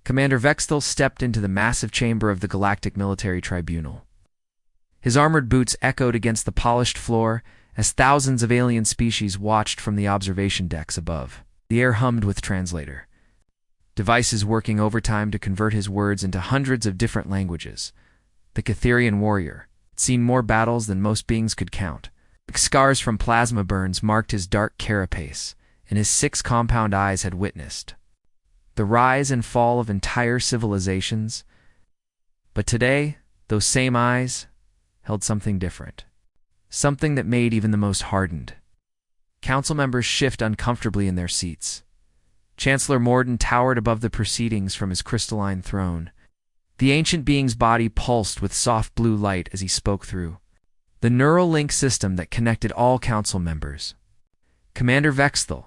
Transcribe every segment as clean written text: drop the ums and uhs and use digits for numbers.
Commander Vexthal stepped into the massive chamber of the Galactic Military Tribunal. His armored boots echoed against the polished floor as thousands of alien species watched from the observation decks above. The air hummed with translator, devices working overtime to convert his words into hundreds of different languages. The Catherian warrior had seen more battles than most beings could count. Scars from plasma burns marked his dark carapace, and his 6 compound eyes had witnessed the rise and fall of entire civilizations. But today, those same eyes held something different, something that made even the most hardened council members shift uncomfortably in their seats. Chancellor Morden towered above the proceedings from his crystalline throne. The ancient being's body pulsed with soft blue light as he spoke through the neural link system that connected all council members. Commander Vexthal,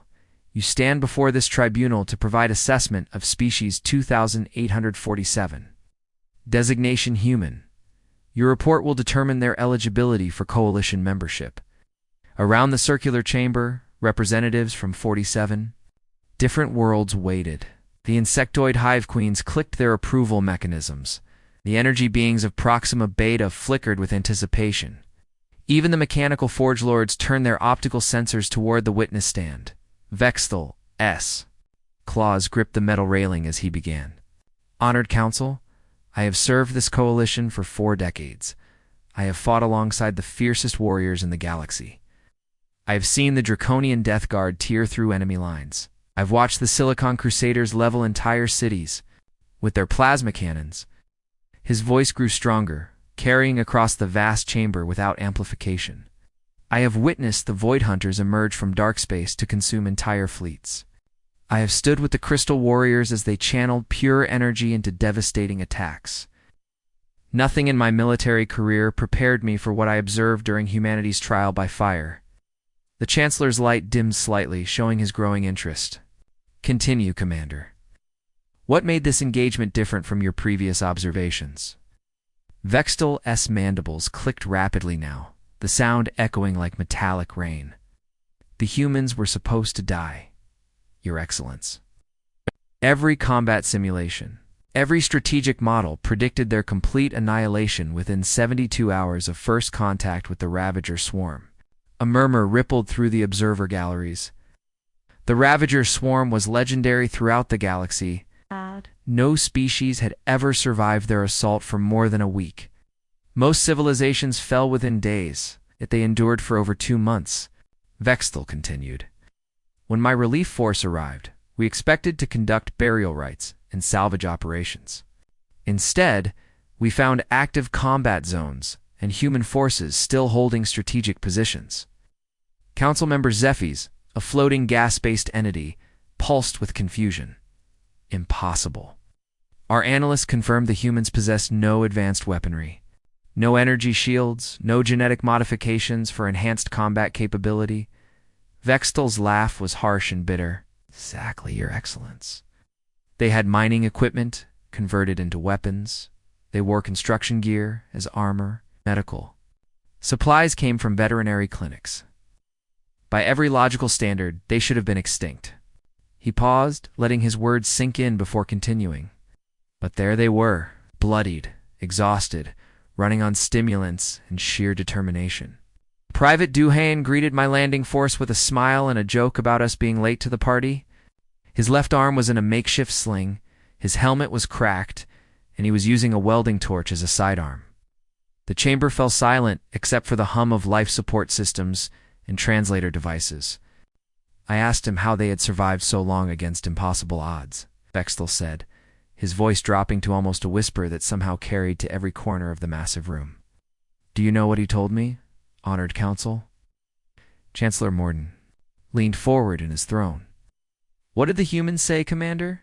you stand before this tribunal to provide assessment of species 2847. Designation human. Your report will determine their eligibility for coalition membership. Around the circular chamber, representatives from 47 different worlds waited. The insectoid hive queens clicked their approval mechanisms. The energy beings of Proxima Beta flickered with anticipation. Even the mechanical forge lords turned their optical sensors toward the witness stand. Vexthal S. Claws gripped the metal railing as he began. Honored Council, I have served this coalition for 4 decades. I have fought alongside the fiercest warriors in the galaxy. I have seen the Draconian Death Guard tear through enemy lines. I've watched the Silicon Crusaders level entire cities with their plasma cannons. His voice grew stronger, carrying across the vast chamber without amplification. I have witnessed the Void Hunters emerge from dark space to consume entire fleets. I have stood with the Crystal Warriors as they channeled pure energy into devastating attacks. Nothing in my military career prepared me for what I observed during humanity's trial by fire. The Chancellor's light dimmed slightly, showing his growing interest. Continue, Commander. What made this engagement different from your previous observations? Vexthal S. mandibles clicked rapidly now, the sound echoing like metallic rain. The humans were supposed to die, Your Excellence. Every combat simulation, every strategic model predicted their complete annihilation within 72 hours of first contact with the Ravager swarm. A murmur rippled through the observer galleries. The Ravager swarm was legendary throughout the galaxy. No species had ever survived their assault for more than a week. Most civilizations fell within days, yet they endured for over 2 months. Vexthal continued. When my relief force arrived, we expected to conduct burial rites and salvage operations. Instead, we found active combat zones and human forces still holding strategic positions. Council member Zephy's, a floating gas-based entity, pulsed with confusion. Impossible. Our analysts confirmed the humans possessed no advanced weaponry. No energy shields, no genetic modifications for enhanced combat capability. Vexthal's laugh was harsh and bitter. Exactly, Your Excellence. They had mining equipment converted into weapons. They wore construction gear as armor, medical. Supplies came from veterinary clinics. By every logical standard, they should have been extinct. He paused, letting his words sink in before continuing. But there they were, bloodied, exhausted, running on stimulants and sheer determination. Private Duhane greeted my landing force with a smile and a joke about us being late to the party. His left arm was in a makeshift sling, his helmet was cracked, and he was using a welding torch as a sidearm. The chamber fell silent except for the hum of life support systems and translator devices. I asked him how they had survived so long against impossible odds. Vexthal said, his voice dropping to almost a whisper that somehow carried to every corner of the massive room. Do you know what he told me, Honored Council? Chancellor Morden leaned forward in his throne. What did the humans say, Commander?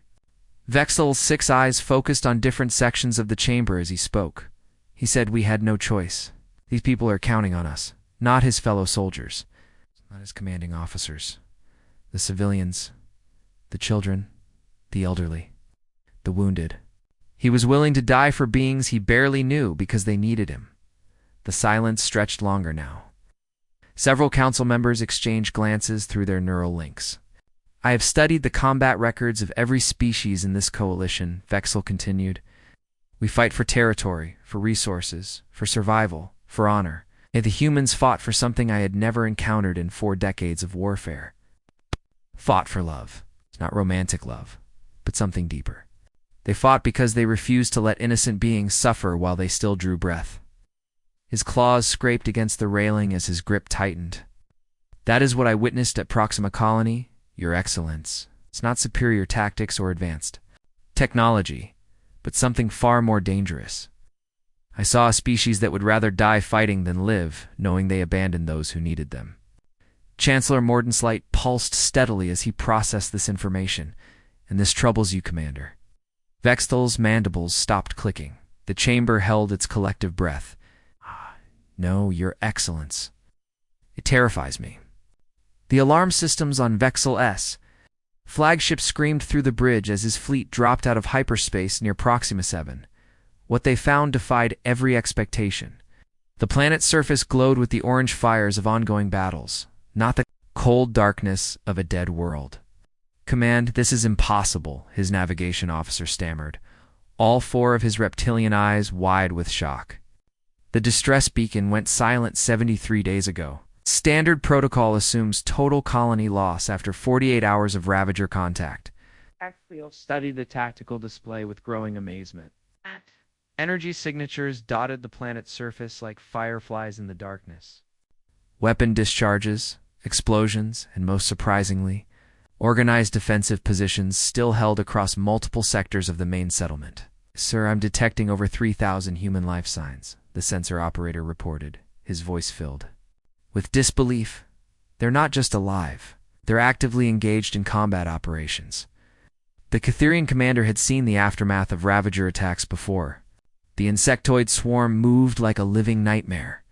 Vexthal's 6 eyes focused on different sections of the chamber as he spoke. He said we had no choice. These people are counting on us, not his fellow soldiers, not his commanding officers. The civilians, the children, the elderly, the wounded. He was willing to die for beings he barely knew because they needed him. The silence stretched longer now. Several council members exchanged glances through their neural links. I have studied the combat records of every species in this coalition, Vexel continued. We fight for territory, for resources, for survival, for honor. And the humans fought for something I had never encountered in 4 decades of warfare. Fought for love. It's not romantic love, but something deeper. They fought because they refused to let innocent beings suffer while they still drew breath. His claws scraped against the railing as his grip tightened. That is what I witnessed at Proxima Colony, Your Excellence. It's not superior tactics or advanced technology, but something far more dangerous. I saw a species that would rather die fighting than live, knowing they abandoned those who needed them. Chancellor Mordensleit pulsed steadily as he processed this information. And this troubles you, Commander. Vextel's mandibles stopped clicking. The chamber held its collective breath. No, Your Excellence. It terrifies me. The alarm systems on Vexel S. Flagship screamed through the bridge as his fleet dropped out of hyperspace near Proxima 7. What they found defied every expectation. The planet's surface glowed with the orange fires of ongoing battles, not the cold darkness of a dead world. Command, this is impossible, his navigation officer stammered, all 4 of his reptilian eyes wide with shock. The distress beacon went silent 73 days ago. Standard protocol assumes total colony loss after 48 hours of Ravager contact. Axial studied the tactical display with growing amazement. Energy signatures dotted the planet's surface like fireflies in the darkness. Weapon discharges, explosions, and most surprisingly, organized defensive positions still held across multiple sectors of the main settlement. Sir, I'm detecting over 3,000 human life signs, the sensor operator reported, his voice filled with disbelief. They're not just alive, they're actively engaged in combat operations. The Catherian commander had seen the aftermath of Ravager attacks before. The insectoid swarm moved like a living nightmare,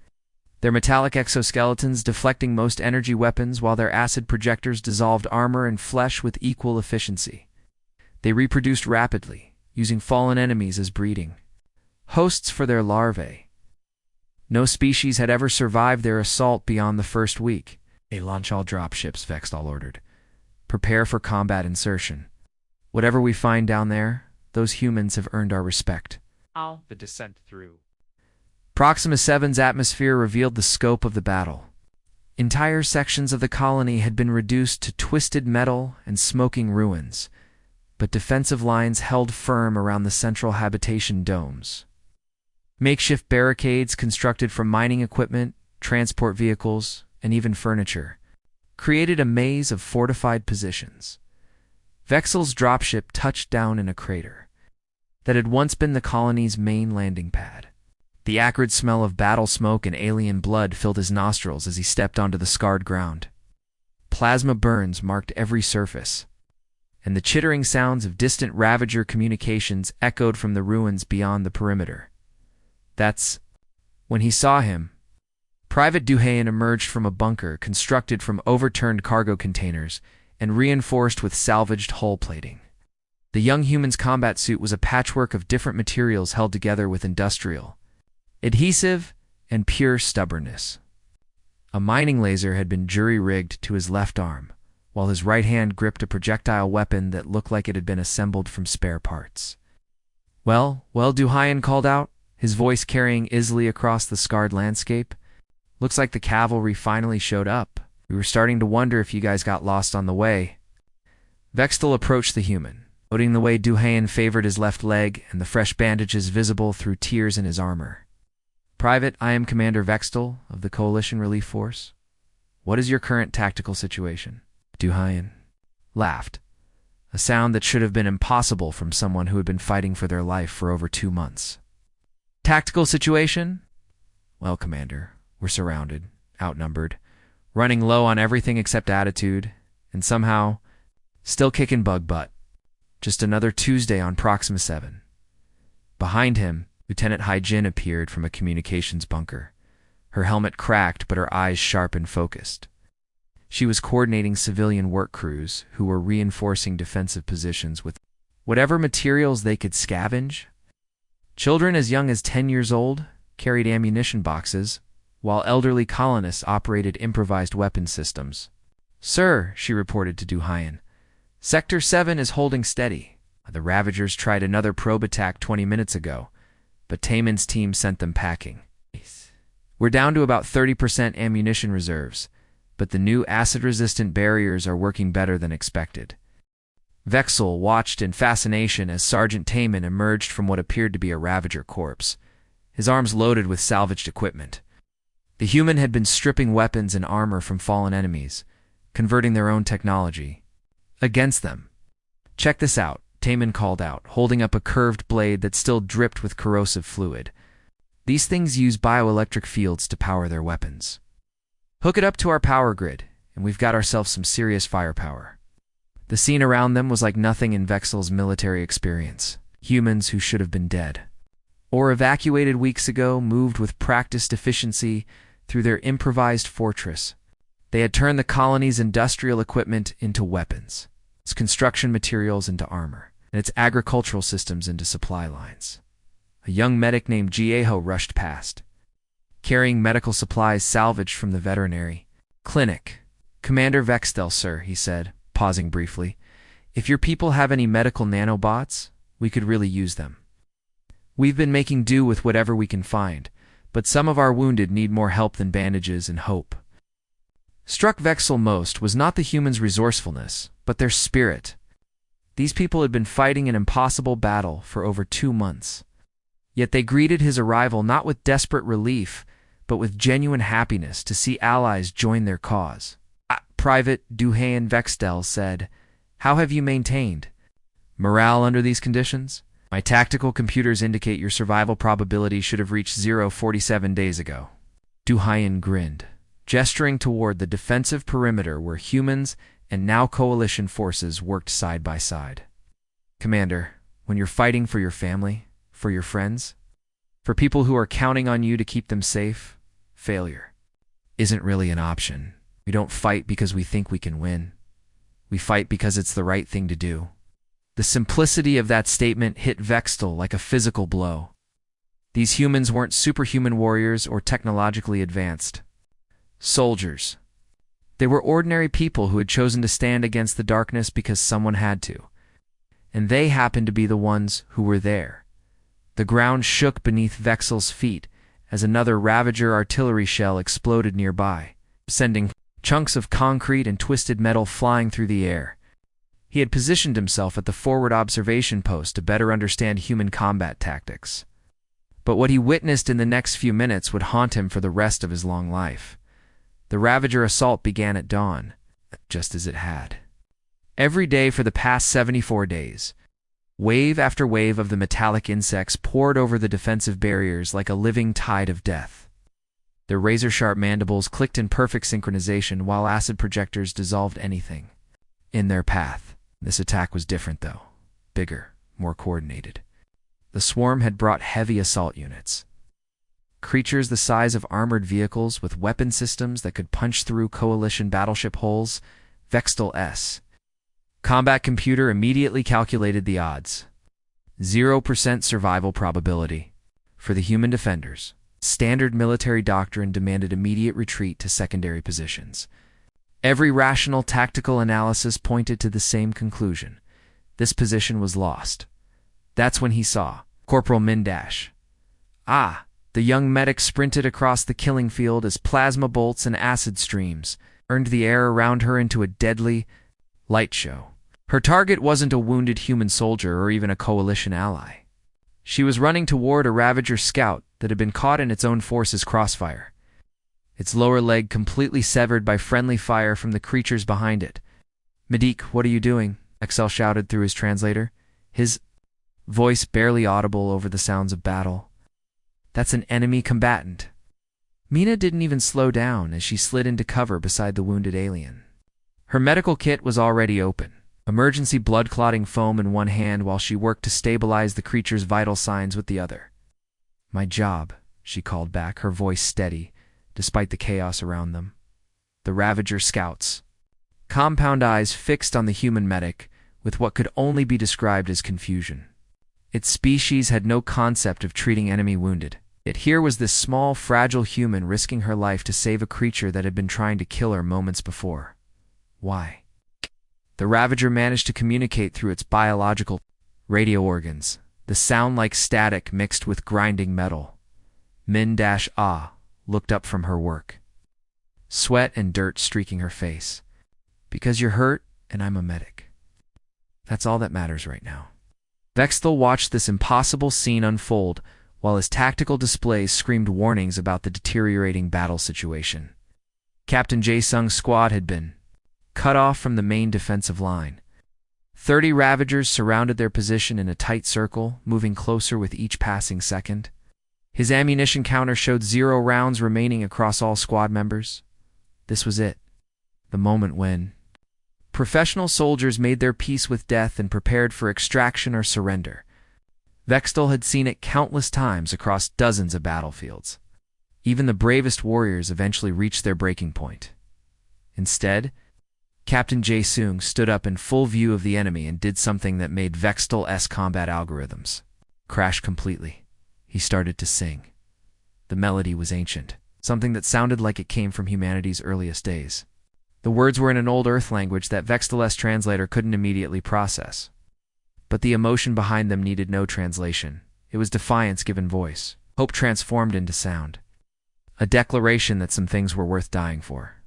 their metallic exoskeletons deflecting most energy weapons while their acid projectors dissolved armor and flesh with equal efficiency. They reproduced rapidly, using fallen enemies as breeding hosts for their larvae. No species had ever survived their assault beyond the first week. Launch all dropships, Vextal ordered. Prepare for combat insertion. Whatever we find down there, those humans have earned our respect. The descent through Proxima 7's atmosphere revealed the scope of the battle. Entire sections of the colony had been reduced to twisted metal and smoking ruins, but defensive lines held firm around the central habitation domes. Makeshift barricades constructed from mining equipment, transport vehicles, and even furniture created a maze of fortified positions. Vexel's dropship touched down in a crater that had once been the colony's main landing pad. The acrid smell of battle smoke and alien blood filled his nostrils as he stepped onto the scarred ground. Plasma burns marked every surface, and the chittering sounds of distant Ravager communications echoed from the ruins beyond the perimeter. That's when he saw him. Private Duhayen emerged from a bunker constructed from overturned cargo containers and reinforced with salvaged hull plating. The young human's combat suit was a patchwork of different materials held together with industrial adhesive and pure stubbornness. A mining laser had been jury-rigged to his left arm, while his right hand gripped a projectile weapon that looked like it had been assembled from spare parts. Well, Duhayen called out, his voice carrying easily across the scarred landscape. Looks like the cavalry finally showed up. We were starting to wonder if you guys got lost on the way. Vextel approached the human, noting the way Duhayen favored his left leg and the fresh bandages visible through tears in his armor. Private, I am Commander Vextel of the Coalition Relief Force. What is your current tactical situation? Duhayen laughed, a sound that should have been impossible from someone who had been fighting for their life for over 2 months. Tactical situation? Well, Commander, we're surrounded, outnumbered, running low on everything except attitude, and somehow still kicking bug butt. Just another Tuesday on Proxima 7. Behind him, Lieutenant Hai-Jin appeared from a communications bunker. Her helmet cracked, but her eyes sharp and focused. She was coordinating civilian work crews who were reinforcing defensive positions with whatever materials they could scavenge. Children as young as 10 years old carried ammunition boxes, while elderly colonists operated improvised weapon systems. Sir, she reported to Duhayen, Sector 7 is holding steady. The Ravagers tried another probe attack 20 minutes ago, but Taemin's team sent them packing. We're down to about 30% ammunition reserves, but the new acid-resistant barriers are working better than expected. Vexel watched in fascination as Sergeant Taemin emerged from what appeared to be a Ravager corpse, his arms loaded with salvaged equipment. The human had been stripping weapons and armor from fallen enemies, converting their own technology against them. "Check this out," Taemin called out, holding up a curved blade that still dripped with corrosive fluid. "These things use bioelectric fields to power their weapons. Hook it up to our power grid, and we've got ourselves some serious firepower." The scene around them was like nothing in Vexel's military experience. Humans who should have been dead, or evacuated weeks ago, moved with practiced efficiency through their improvised fortress. They had turned the colony's industrial equipment into weapons, its construction materials into armor, and its agricultural systems into supply lines. A young medic named Gieho rushed past, carrying medical supplies salvaged from the veterinary clinic. "Commander Vextel, sir," he said, pausing briefly. "If your people have any medical nanobots, we could really use them. We've been making do with whatever we can find, but some of our wounded need more help than bandages and hope." Struck Vexel most was not the humans' resourcefulness, but their spirit. These people had been fighting an impossible battle for over 2 months. Yet they greeted his arrival not with desperate relief, but with genuine happiness to see allies join their cause. Private Duhaen Vextel said, "How have you maintained morale under these conditions? My tactical computers indicate your survival probability should have reached 0 47 days ago." Duhaen grinned, gesturing toward the defensive perimeter where humans and now coalition forces worked side by side. "Commander, when you're fighting for your family, for your friends, for people who are counting on you to keep them safe, failure isn't really an option. We don't fight because we think we can win. We fight because it's the right thing to do." The simplicity of that statement hit Vextel like a physical blow. These humans weren't superhuman warriors or technologically advanced soldiers. They were ordinary people who had chosen to stand against the darkness because someone had to. And they happened to be the ones who were there. The ground shook beneath Vexel's feet as another Ravager artillery shell exploded nearby, sending chunks of concrete and twisted metal flying through the air. He had positioned himself at the forward observation post to better understand human combat tactics. But what he witnessed in the next few minutes would haunt him for the rest of his long life. The Ravager assault began at dawn, just as it had every day for the past 74 days. Wave after wave of the metallic insects poured over the defensive barriers like a living tide of death. Their razor-sharp mandibles clicked in perfect synchronization while acid projectors dissolved anything in their path. This attack was different, though. Bigger, more coordinated. The swarm had brought heavy assault units. Creatures the size of armored vehicles with weapon systems that could punch through coalition battleship hulls. Vextel's combat computer immediately calculated the odds. 0% survival probability for the human defenders. Standard military doctrine demanded immediate retreat to secondary positions. Every rational tactical analysis pointed to the same conclusion. This position was lost. That's when he saw Corporal Mindash. The young medic sprinted across the killing field as plasma bolts and acid streams earned the air around her into a deadly light show. Her target wasn't a wounded human soldier or even a coalition ally. She was running toward a Ravager scout that had been caught in its own force's crossfire, its lower leg completely severed by friendly fire from the creatures behind it. "Medic, what are you doing?" Excel shouted through his translator, his voice barely audible over the sounds of battle. "That's an enemy combatant." Mina didn't even slow down as she slid into cover beside the wounded alien. Her medical kit was already open, emergency blood-clotting foam in one hand while she worked to stabilize the creature's vital signs with the other. "My job," she called back, her voice steady, despite the chaos around them. The Ravager scouts. Compound eyes fixed on the human medic with what could only be described as confusion. Its species had no concept of treating enemy wounded. Yet here was this small, fragile human risking her life to save a creature that had been trying to kill her moments before. Why? The Ravager managed to communicate through its biological radio organs, the sound like static mixed with grinding metal. Min-Ah looked up from her work, sweat and dirt streaking her face. Because you're hurt, and I'm a medic. That's all that matters right now. Vexthal watched this impossible scene unfold while his tactical displays screamed warnings about the deteriorating battle situation. Captain Jae-sung's squad had been cut off from the main defensive line. 30 Ravagers surrounded their position in a tight circle, moving closer with each passing second. His ammunition counter showed 0 rounds remaining across all squad members. This was it. The moment when professional soldiers made their peace with death and prepared for extraction or surrender. Vexthal had seen it countless times across dozens of battlefields. Even the bravest warriors eventually reached their breaking point. Instead, Captain Jae-sung stood up in full view of the enemy and did something that made Vexthal's combat algorithms crash completely. He started to sing. The melody was ancient, something that sounded like it came from humanity's earliest days. The words were in an old Earth language that Vexthal's translator couldn't immediately process. But the emotion behind them needed no translation. It was defiance given voice, hope transformed into sound. A declaration that some things were worth dying for.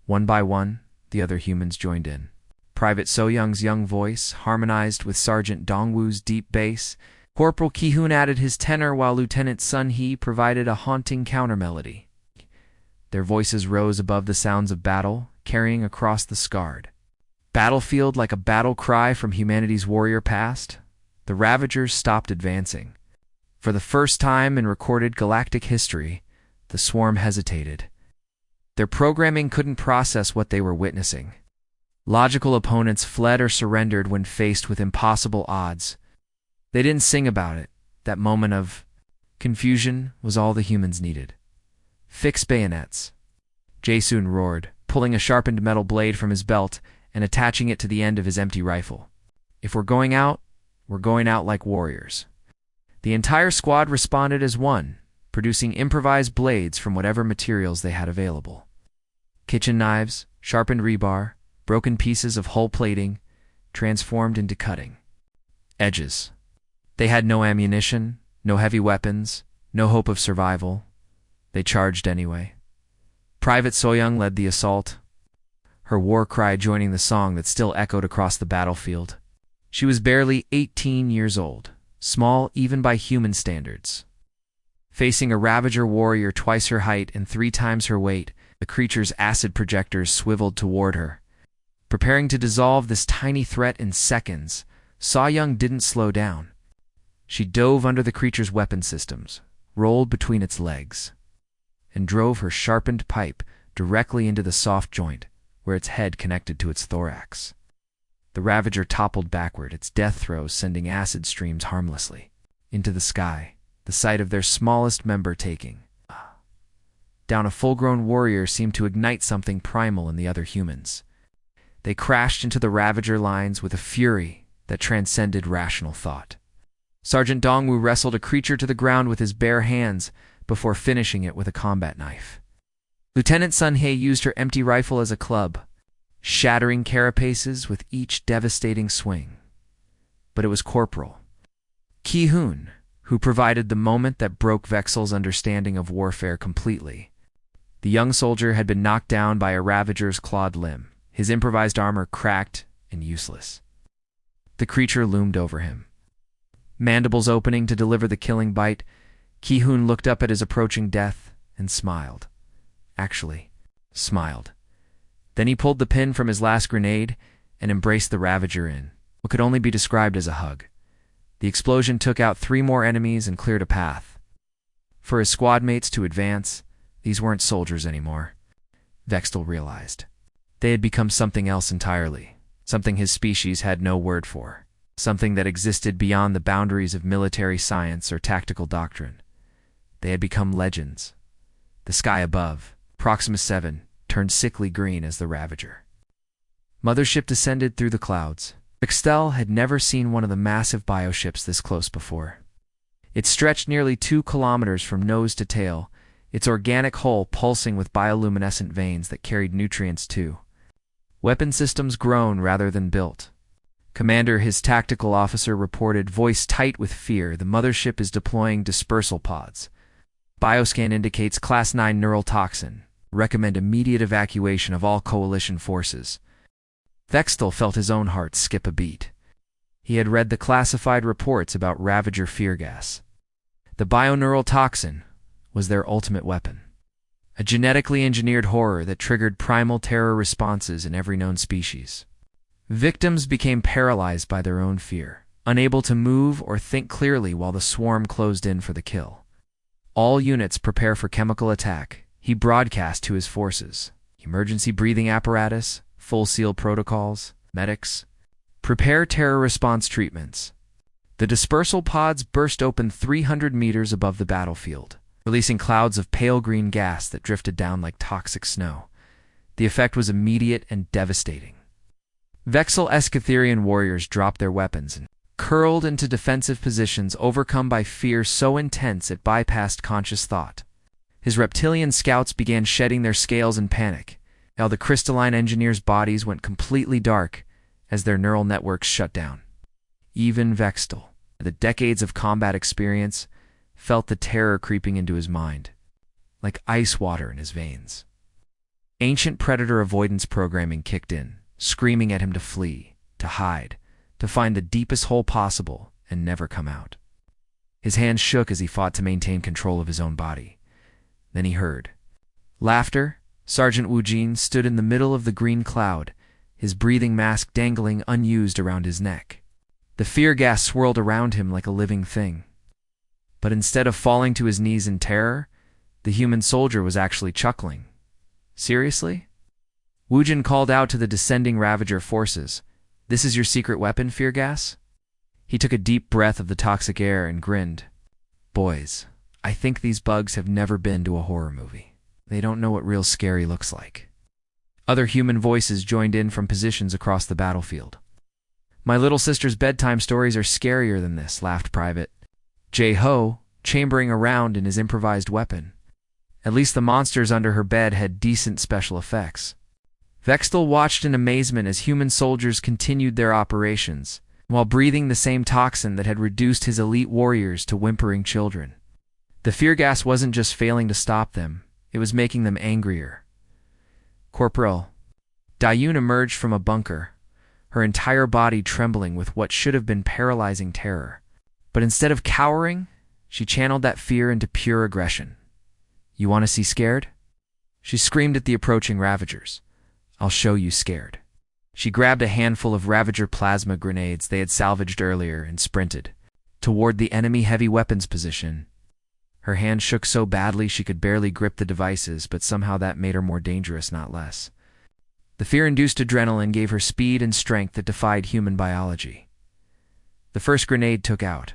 One by one, the other humans joined in. Private So-young's young voice harmonized with Sergeant Dongwoo's deep bass. Corporal Ki-hoon added his tenor while Lieutenant Sun-hee provided a haunting countermelody. Their voices rose above the sounds of battle, carrying across the scarred battlefield like a battle cry from humanity's warrior past. The Ravagers stopped advancing. For the first time in recorded galactic history, the swarm hesitated. Their programming couldn't process what they were witnessing. Logical opponents fled or surrendered when faced with impossible odds. They didn't sing about it. That moment of confusion was all the humans needed. Fix bayonets. Jae-sung roared, pulling a sharpened metal blade from his belt and attaching it to the end of his empty rifle. If we're going out like warriors. The entire squad responded as one, producing improvised blades from whatever materials they had available. Kitchen knives, sharpened rebar, broken pieces of hull plating, transformed into cutting edges. They had no ammunition, no heavy weapons, no hope of survival. They charged anyway. Private So-young led the assault, her war cry joining the song that still echoed across the battlefield. She was barely 18 years old, small even by human standards. Facing a Ravager warrior twice her height and 3 times her weight, the creature's acid projectors swiveled toward her. Preparing to dissolve this tiny threat in seconds, So-young didn't slow down. She dove under the creature's weapon systems, rolled between its legs, and drove her sharpened pipe directly into the soft joint where its head connected to its thorax. The Ravager toppled backward, its death throes sending acid streams harmlessly into the sky, the sight of their smallest member taking down a full-grown warrior seemed to ignite something primal in the other humans. They crashed into the Ravager lines with a fury that transcended rational thought. Sergeant Dongwoo wrestled a creature to the ground with his bare hands before finishing it with a combat knife. Lieutenant Sun-hee used her empty rifle as a club, shattering carapaces with each devastating swing. But it was Corporal Ki-hoon who provided the moment that broke Vexthal's understanding of warfare completely. The young soldier had been knocked down by a Ravager's clawed limb, his improvised armor cracked and useless. The creature loomed over him. Mandibles opening to deliver the killing bite, Ki-hoon looked up at his approaching death and smiled. Actually, smiled. Then he pulled the pin from his last grenade and embraced the Ravager in what could only be described as a hug. The explosion took out 3 more enemies and cleared a path. For his squad mates to advance, these weren't soldiers anymore. Vexthal realized. They had become something else entirely, something his species had no word for, something that existed beyond the boundaries of military science or tactical doctrine. They had become legends. The sky above, Proxima 7, turned sickly green as the Ravager. Mothership descended through the clouds. Vexthal had never seen one of the massive bioships this close before. It stretched nearly 2 kilometers from nose to tail, its organic hull pulsing with bioluminescent veins that carried nutrients too. Weapon systems grown rather than built. Commander, his tactical officer reported, voice tight with fear, the mothership is deploying dispersal pods. Bioscan indicates Class 9 neural toxin. Recommend immediate evacuation of all coalition forces. Vextel felt his own heart skip a beat. He had read the classified reports about Ravager fear gas. The bioneural toxin was their ultimate weapon. A genetically engineered horror that triggered primal terror responses in every known species. Victims became paralyzed by their own fear, unable to move or think clearly while the swarm closed in for the kill. All units prepare for chemical attack, he broadcast to his forces. Emergency breathing apparatus, full seal protocols, medics. Prepare terror response treatments. The dispersal pods burst open 300 meters above the battlefield, releasing clouds of pale green gas that drifted down like toxic snow. The effect was immediate and devastating. Vexel Escatherian warriors dropped their weapons and curled into defensive positions, overcome by fear so intense it bypassed conscious thought. His reptilian scouts began shedding their scales in panic, while the crystalline engineers' bodies went completely dark as their neural networks shut down. Even Vextel, the decades of combat experience, felt the terror creeping into his mind, like ice water in his veins. Ancient predator avoidance programming kicked in, screaming at him to flee, to hide, to find the deepest hole possible and never come out. His hands shook as he fought to maintain control of his own body. Then he heard laughter. Sergeant Wu Jin stood in the middle of the green cloud, his breathing mask dangling unused around his neck. The fear gas swirled around him like a living thing. But instead of falling to his knees in terror, the human soldier was actually chuckling. Seriously? Wu Jin called out to the descending Ravager forces. This is your secret weapon, fear gas? He took a deep breath of the toxic air and grinned. Boys, I think these bugs have never been to a horror movie. They don't know what real scary looks like. Other human voices joined in from positions across the battlefield. My little sister's bedtime stories are scarier than this, laughed Private J-Ho, chambering around in his improvised weapon. At least the monsters under her bed had decent special effects. Vextel watched in amazement as human soldiers continued their operations, while breathing the same toxin that had reduced his elite warriors to whimpering children. The fear gas wasn't just failing to stop them, it was making them angrier. Corporal Dayun emerged from a bunker, her entire body trembling with what should have been paralyzing terror. But instead of cowering, she channeled that fear into pure aggression. You want to see scared? She screamed at the approaching Ravagers. I'll show you scared. She grabbed a handful of Ravager plasma grenades they had salvaged earlier and sprinted toward the enemy heavy weapons position. Her hand shook so badly she could barely grip the devices, but somehow that made her more dangerous, not less. The fear-induced adrenaline gave her speed and strength that defied human biology. The first grenade took out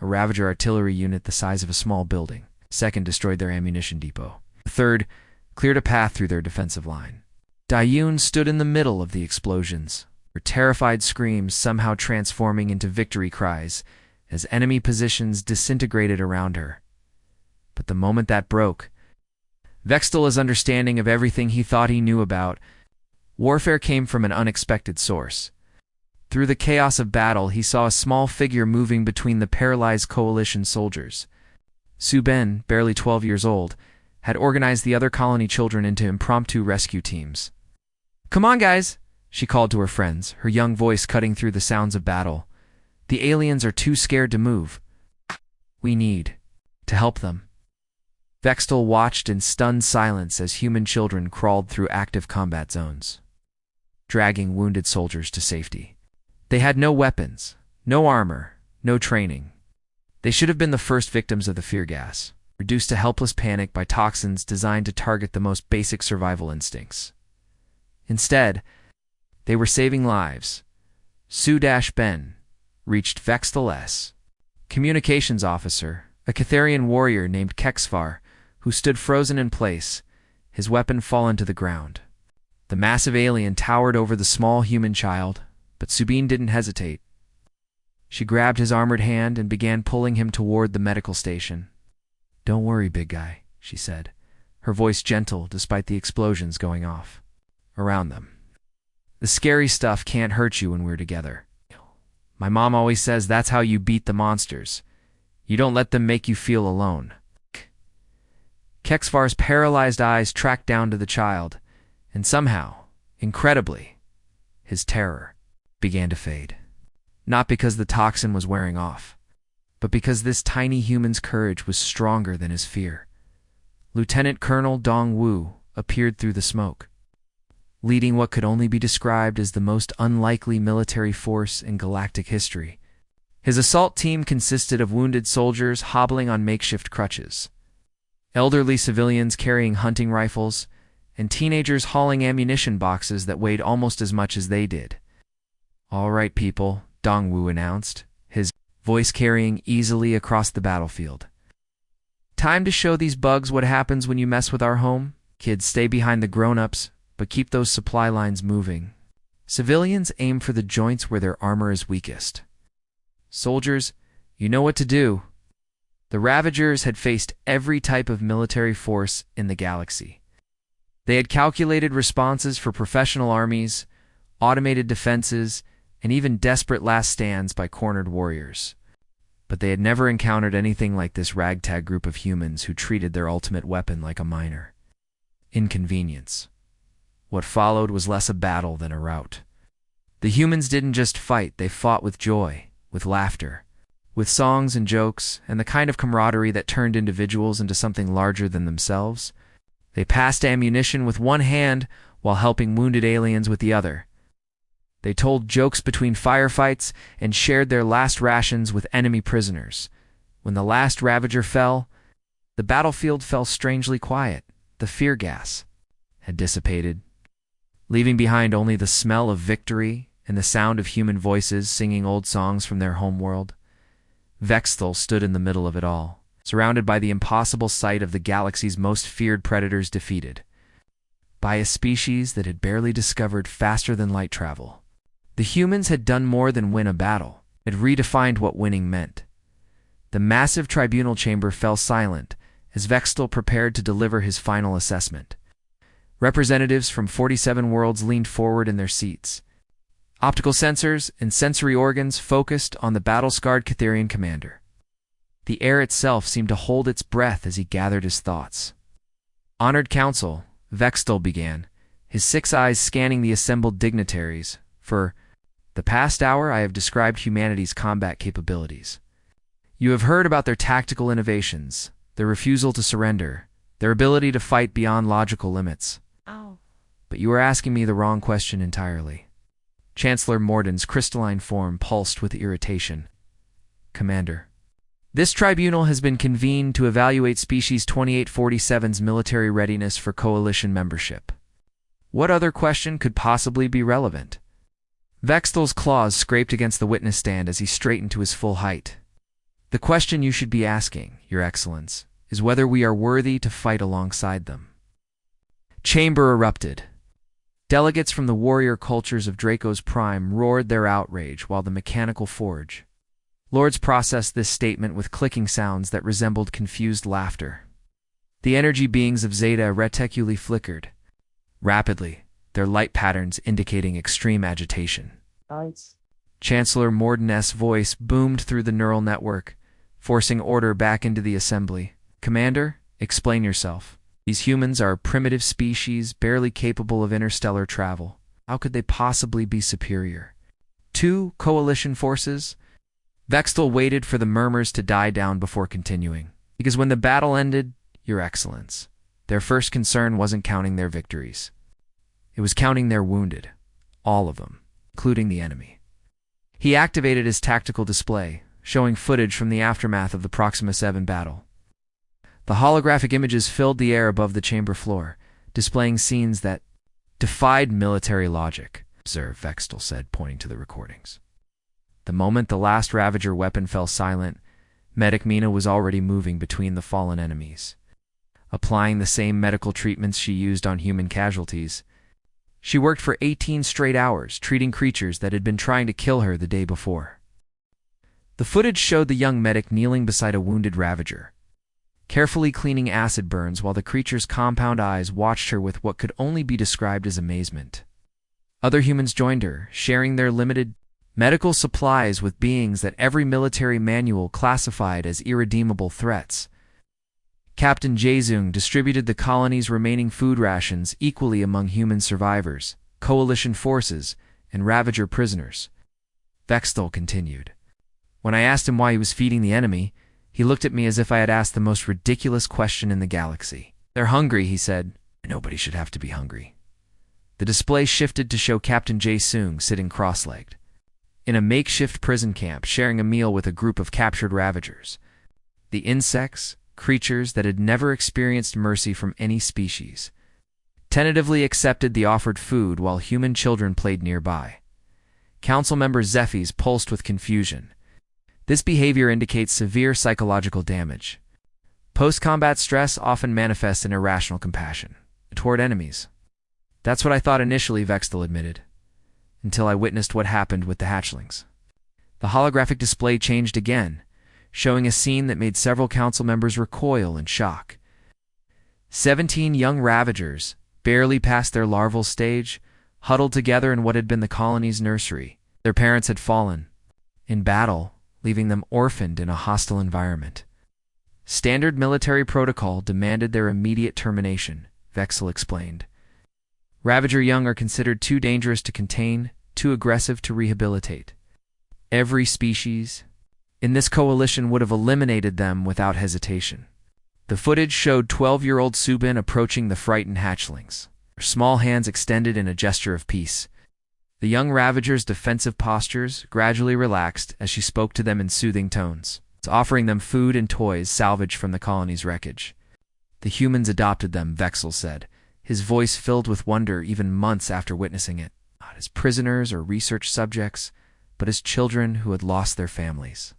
a Ravager artillery unit the size of a small building. Second destroyed their ammunition depot. The third cleared a path through their defensive line. Dayun stood in the middle of the explosions, her terrified screams somehow transforming into victory cries as enemy positions disintegrated around her. But the moment that broke, Vextel's understanding of everything he thought he knew about warfare came from an unexpected source. Through the chaos of battle, he saw a small figure moving between the paralyzed coalition soldiers. Su Ben, barely 12 years old, had organized the other colony children into impromptu rescue teams. Come on, guys, she called to her friends, her young voice cutting through the sounds of battle. The aliens are too scared to move. We need to help them. Vextel watched in stunned silence as human children crawled through active combat zones, dragging wounded soldiers to safety. They had no weapons, no armor, no training. They should have been the first victims of the fear gas, reduced to helpless panic by toxins designed to target the most basic survival instincts. Instead, they were saving lives. Su-Ben reached Vextel's communications officer, a Catharian warrior named Kexvar, who stood frozen in place, his weapon fallen to the ground. The massive alien towered over the small human child, but Subin didn't hesitate. She grabbed his armored hand and began pulling him toward the medical station. Don't worry, big guy, she said, her voice gentle despite the explosions going off around them. The scary stuff can't hurt you when we're together. My mom always says that's how you beat the monsters. You don't let them make you feel alone. Kexvar's paralyzed eyes tracked down to the child, and somehow, incredibly, his terror began to fade. Not because the toxin was wearing off, but because this tiny human's courage was stronger than his fear. Lieutenant Colonel Dong Wu appeared through the smoke, leading what could only be described as the most unlikely military force in galactic history. His assault team consisted of wounded soldiers hobbling on makeshift crutches, elderly civilians carrying hunting rifles, and teenagers hauling ammunition boxes that weighed almost as much as they did. "All right, people," Dong Wu announced, his voice carrying easily across the battlefield. "Time to show these bugs what happens when you mess with our home. Kids, stay behind the grown-ups, but keep those supply lines moving. Civilians, aim for the joints where their armor is weakest. Soldiers, you know what to do." The Ravagers had faced every type of military force in the galaxy. They had calculated responses for professional armies, automated defenses, and even desperate last stands by cornered warriors. But they had never encountered anything like this ragtag group of humans who treated their ultimate weapon like a minor inconvenience. What followed was less a battle than a rout. The humans didn't just fight, they fought with joy, with laughter, with songs and jokes, and the kind of camaraderie that turned individuals into something larger than themselves. They passed ammunition with one hand while helping wounded aliens with the other. They told jokes between firefights and shared their last rations with enemy prisoners. When the last Ravager fell, the battlefield fell strangely quiet. The fear gas had dissipated, leaving behind only the smell of victory and the sound of human voices singing old songs from their homeworld. Vexthal stood in the middle of it all, surrounded by the impossible sight of the galaxy's most feared predators defeated by a species that had barely discovered faster than light travel. The humans had done more than win a battle, had redefined what winning meant. The massive tribunal chamber fell silent as Vexthal prepared to deliver his final assessment. Representatives from 47 worlds leaned forward in their seats. Optical sensors and sensory organs focused on the battle-scarred Catherian commander. The air itself seemed to hold its breath as he gathered his thoughts. "Honored Council," Vexthal began, his 6 eyes scanning the assembled dignitaries. "For the past hour I have described humanity's combat capabilities. You have heard about their tactical innovations, their refusal to surrender, their ability to fight beyond logical limits. But you are asking me the wrong question entirely." Chancellor Morden's crystalline form pulsed with irritation. "Commander, this tribunal has been convened to evaluate Species 2847's military readiness for coalition membership. What other question could possibly be relevant?" Vexthal's claws scraped against the witness stand as he straightened to his full height. "The question you should be asking, Your Excellence, is whether we are worthy to fight alongside them." Chamber erupted. Delegates from the warrior cultures of Draco's Prime roared their outrage while the mechanical forge lords processed this statement with clicking sounds that resembled confused laughter. The energy beings of Zeta Reticuli flickered rapidly, their light patterns indicating extreme agitation. Chancellor Morden's voice boomed through the neural network, forcing order back into the assembly. "Commander, explain yourself. These humans are a primitive species barely capable of interstellar travel. How could they possibly be superior? 2 coalition forces?" Vexthal waited for the murmurs to die down before continuing. "Because when the battle ended, Your Excellence, their first concern wasn't counting their victories. It was counting their wounded. All of them, including the enemy." He activated his tactical display, showing footage from the aftermath of the Proxima 7 battle. The holographic images filled the air above the chamber floor, displaying scenes that defied military logic, "Observe," Vexthal said, pointing to the recordings. The moment the last Ravager weapon fell silent, Medic Mina was already moving between the fallen enemies, applying the same medical treatments she used on human casualties. She worked for 18 straight hours, treating creatures that had been trying to kill her the day before. The footage showed the young medic kneeling beside a wounded Ravager, carefully cleaning acid burns while the creature's compound eyes watched her with what could only be described as amazement. Other humans joined her, sharing their limited medical supplies with beings that every military manual classified as irredeemable threats. Captain Jaezung distributed the colony's remaining food rations equally among human survivors, coalition forces, and Ravager prisoners. Vexthal continued. When I asked him why he was feeding the enemy, he looked at me as if I had asked the most ridiculous question in the galaxy. They're hungry, he said. Nobody should have to be hungry. The display shifted to show Captain Jae-sung sitting cross-legged in a makeshift prison camp, sharing a meal with a group of captured Ravagers. The insects, creatures that had never experienced mercy from any species, tentatively accepted the offered food while human children played nearby. Council member Zephys pulsed with confusion. This behavior indicates severe psychological damage. Post-combat stress often manifests in irrational compassion toward enemies. That's what I thought initially, Vexthal admitted, until I witnessed what happened with the hatchlings. The holographic display changed again, showing a scene that made several council members recoil in shock. 17 young Ravagers, barely past their larval stage, huddled together in what had been the colony's nursery. Their parents had fallen in battle, leaving them orphaned in a hostile environment. Standard military protocol demanded their immediate termination, Vexthal explained. Ravager young are considered too dangerous to contain, too aggressive to rehabilitate. Every species in this coalition would have eliminated them without hesitation. The footage showed 12-year-old Subin approaching the frightened hatchlings, her small hands extended in a gesture of peace. The young Ravager's defensive postures gradually relaxed as she spoke to them in soothing tones, offering them food and toys salvaged from the colony's wreckage. The humans adopted them, Vexthal said, his voice filled with wonder even months after witnessing it, not as prisoners or research subjects, but as children who had lost their families.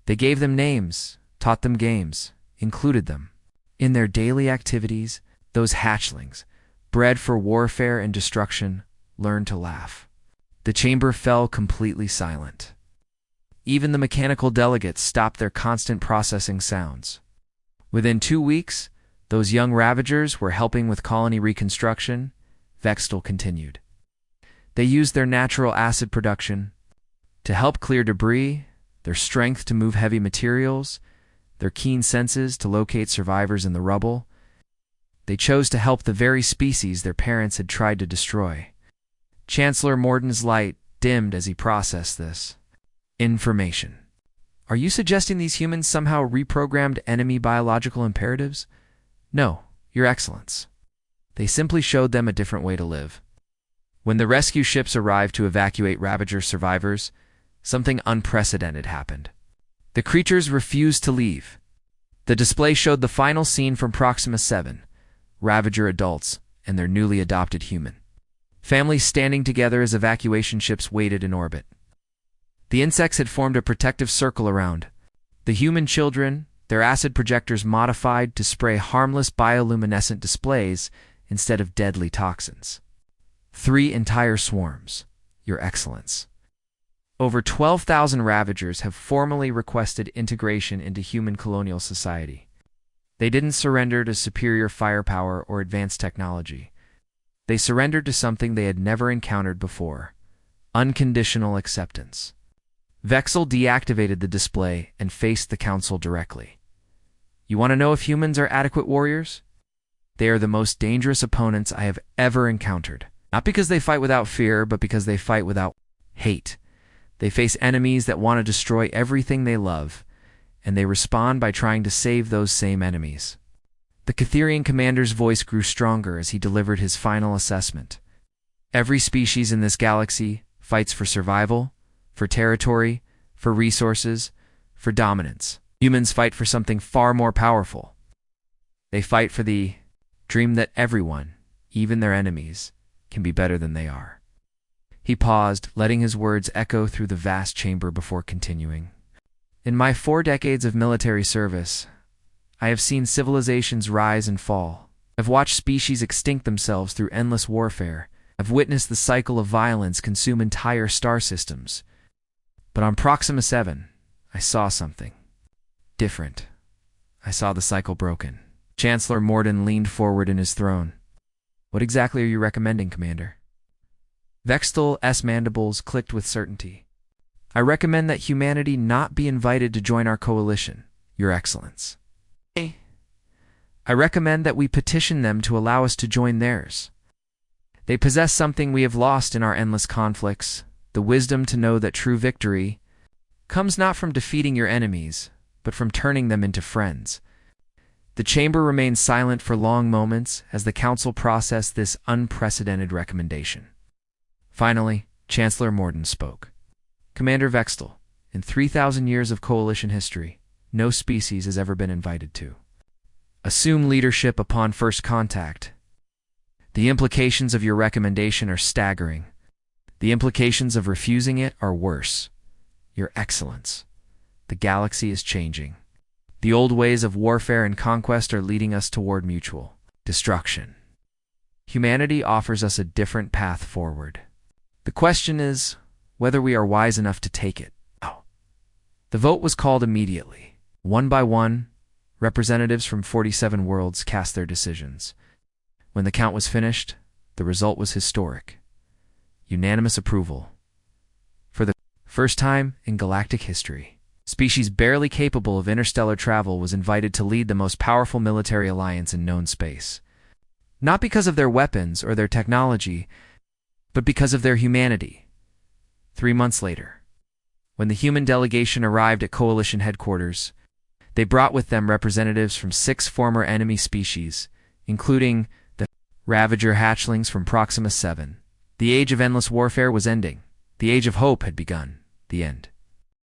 They gave them names, taught them games, included them. In their daily activities, those hatchlings, bred for warfare and destruction, learned to laugh. The chamber fell completely silent. Even the mechanical delegates stopped their constant processing sounds. Within 2 weeks, those young Ravagers were helping with colony reconstruction, Vexthal continued. They used their natural acid production to help clear debris, their strength to move heavy materials, their keen senses to locate survivors in the rubble. They chose to help the very species their parents had tried to destroy. Chancellor Morden's light dimmed as he processed this information. Are you suggesting these humans somehow reprogrammed enemy biological imperatives? No, Your Excellence. They simply showed them a different way to live. When the rescue ships arrived to evacuate Ravager survivors, something unprecedented happened. The creatures refused to leave. The display showed the final scene from Proxima 7, Ravager adults and their newly adopted human families standing together as evacuation ships waited in orbit. The insects had formed a protective circle around the human children, their acid projectors modified to spray harmless bioluminescent displays instead of deadly toxins. 3 entire swarms, Your Excellence. Over 12,000 Ravagers have formally requested integration into human colonial society. They didn't surrender to superior firepower or advanced technology. They surrendered to something they had never encountered before: unconditional acceptance. Vexthal deactivated the display and faced the council directly. You want to know if humans are adequate warriors? They are the most dangerous opponents I have ever encountered. Not because they fight without fear, but because they fight without hate. They face enemies that want to destroy everything they love, and they respond by trying to save those same enemies. The Catherian commander's voice grew stronger as he delivered his final assessment. Every species in this galaxy fights for survival, for territory, for resources, for dominance. Humans fight for something far more powerful. They fight for the dream that everyone, even their enemies, can be better than they are. He paused, letting his words echo through the vast chamber before continuing. In my 4 decades of military service, I have seen civilizations rise and fall. I've watched species extinct themselves through endless warfare. I've witnessed the cycle of violence consume entire star systems. But on Proxima 7, I saw something different. I saw the cycle broken. Chancellor Morden leaned forward in his throne. What exactly are you recommending, Commander? Vextel's mandibles clicked with certainty. I recommend that humanity not be invited to join our coalition, Your Excellence. I recommend that we petition them to allow us to join theirs. They possess something we have lost in our endless conflicts, the wisdom to know that true victory comes not from defeating your enemies, but from turning them into friends. The chamber remained silent for long moments as the council processed this unprecedented recommendation. Finally, Chancellor Morden spoke. Commander Vextel, in 3,000 years of coalition history, no species has ever been invited to assume leadership upon first contact. The implications of your recommendation are staggering. The implications of refusing it are worse. Your Excellence, the galaxy is changing. The old ways of warfare and conquest are leading us toward mutual destruction. Humanity offers us a different path forward. The question is whether we are wise enough to take it. The vote was called immediately. One by one, representatives from 47 worlds cast their decisions. When the count was finished, the result was historic. Unanimous approval. For the first time in galactic history, species barely capable of interstellar travel was invited to lead the most powerful military alliance in known space. Not because of their weapons or their technology, but because of their humanity. 3 months later, when the human delegation arrived at Coalition headquarters, they brought with them representatives from 6 former enemy species, including the Ravager hatchlings from Proxima 7. The age of endless warfare was ending. The age of hope had begun. The end.